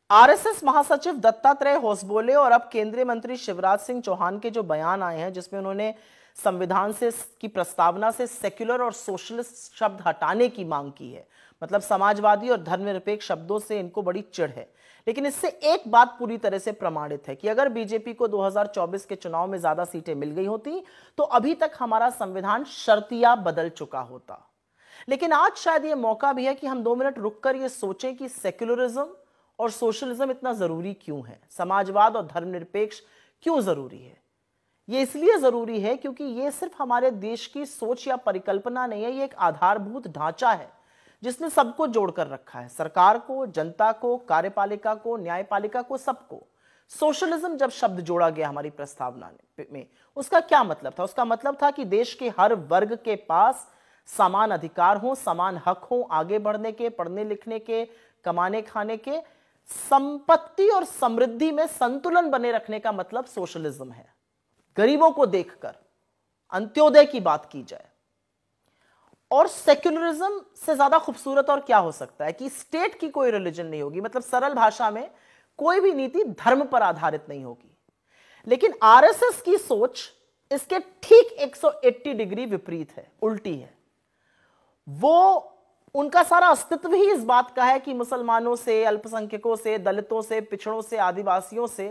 RSS महासचिव दत्तात्रेय होसबोले और अब केंद्रीय मंत्री शिवराज सिंह चौहान के जो बयान आए हैं, जिसमें उन्होंने संविधान से की प्रस्तावना से सेक्युलर और सोशलिस्ट शब्द हटाने की मांग की है। मतलब समाजवादी और धर्मनिरपेक्ष शब्दों से इनको बड़ी चिढ़ है। लेकिन इससे एक बात पूरी तरह से प्रमाणित है कि अगर बीजेपी को 2024 के चुनाव में ज्यादा सीटें मिल गई होती तो अभी तक हमारा संविधान शर्तिया बदल चुका होता। लेकिन आज शायद यह मौका भी है कि हम 2 मिनट रुककर यह सोचें कि सेक्युलरिज्म और सोशलिज्म इतना जरूरी क्यों है, समाजवाद और धर्मनिरपेक्ष क्यों जरूरी है। यह इसलिए जरूरी है क्योंकि यह सिर्फ हमारे देश की सोच या परिकल्पना नहीं है, यह एक आधारभूत ढांचा है जिसने सबको जोड़कर रखा है, सरकार को, जनता को, कार्यपालिका को, न्यायपालिका को, सबको। सोशलिज्म जब शब्द जोड़ा गया हमारी प्रस्तावना में, उसका क्या मतलब था? उसका मतलब था कि देश के हर वर्ग के पास समान अधिकार हो, समान हक हो, आगे बढ़ने के, पढ़ने लिखने के, कमाने खाने के, संपत्ति और समृद्धि में संतुलन बने रखने का मतलब सोशलिज्म है। गरीबों को देखकर अंत्योदय की बात की जाए। और सेक्युलरिज्म से ज्यादा खूबसूरत और क्या हो सकता है कि स्टेट की कोई रिलीजन नहीं होगी, मतलब सरल भाषा में कोई भी नीति धर्म पर आधारित नहीं होगी। लेकिन आरएसएस की सोच इसके ठीक 180 डिग्री विपरीत है, उल्टी है। वो उनका सारा अस्तित्व ही इस बात का है कि मुसलमानों से, अल्पसंख्यकों से, दलितों से, पिछड़ों से, आदिवासियों से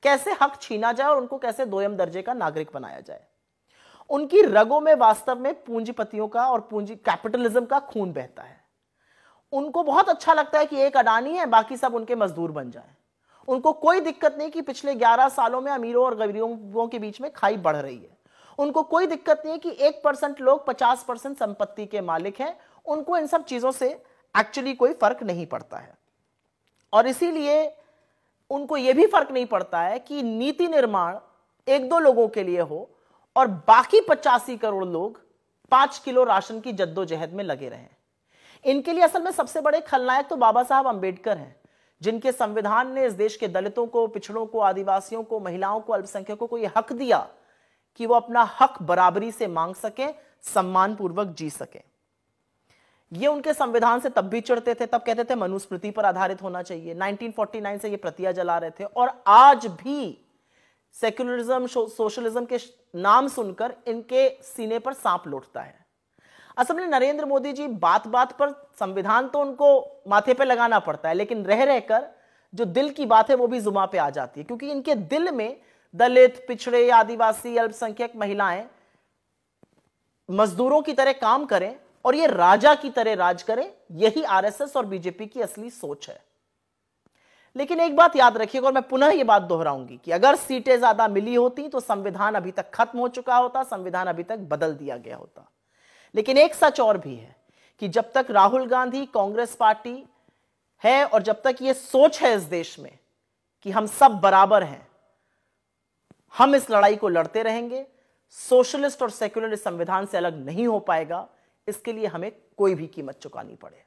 कैसे हक छीना जाए और उनको कैसे दोयम दर्जे का नागरिक बनाया जाए। उनकी रगों में वास्तव में पूंजीपतियों का और पूंजी कैपिटलिज्म का खून बहता है। उनको बहुत अच्छा लगता है कि एक अडानी है, बाकी सब उनके मजदूर बन जाएं। उनको कोई दिक्कत नहीं कि पिछले 11 सालों में अमीरों और गरीबों के बीच में खाई बढ़ रही है। उनको कोई दिक्कत नहीं है कि 1% लोग 50% संपत्ति के मालिक हैं। उनको इन सब चीजों से एक्चुअली कोई फर्क नहीं पड़ता है। और इसीलिए उनको यह भी फर्क नहीं पड़ता है कि नीति निर्माण 1-2 लोगों के लिए हो और बाकी 85 करोड़ लोग 5 किलो राशन की जद्दोजहद में लगे रहें। इनके लिए असल में सबसे बड़े खलनायक तो बाबा साहब अंबेडकर हैं, जिनके संविधान ने इस देश के दलितों को, पिछड़ों को, आदिवासियों को, महिलाओं को, अल्पसंख्यकों को यह हक दिया कि वो अपना हक बराबरी से मांग सके, सम्मानपूर्वक जी सके। ये उनके संविधान से तब भी चिढ़ते थे, तब कहते थे मनुस्मृति पर आधारित होना चाहिए। 1949 से ये प्रतियां जला रहे थे और आज भी सेक्युलरिज्म, सोशलिज्म के नाम सुनकर इनके सीने पर सांप लौटता है। असल में नरेंद्र मोदी जी बात बात पर संविधान तो उनको माथे पे लगाना पड़ता है, लेकिन रह रहकर जो दिल की बात है वो भी जुबान पे आ जाती है, क्योंकि इनके दिल में दलित, पिछड़े, आदिवासी, अल्पसंख्यक, महिलाएं मजदूरों की तरह काम करें और ये राजा की तरह राज करें। यही आरएसएस और बीजेपी की असली सोच है। लेकिन एक बात याद रखिएगा, और मैं पुनः ये बात दोहराऊंगी कि अगर सीटें ज्यादा मिली होती तो संविधान अभी तक खत्म हो चुका होता, संविधान अभी तक बदल दिया गया होता। लेकिन एक सच और भी है कि जब तक राहुल गांधी कांग्रेस पार्टी है और जब तक ये सोच है इस देश में कि हम सब बराबर हैं, हम इस लड़ाई को लड़ते रहेंगे। सोशलिस्ट और सेक्युलर संविधान से अलग नहीं हो पाएगा। इसके लिए हमें कोई भी कीमत चुकानी पड़े।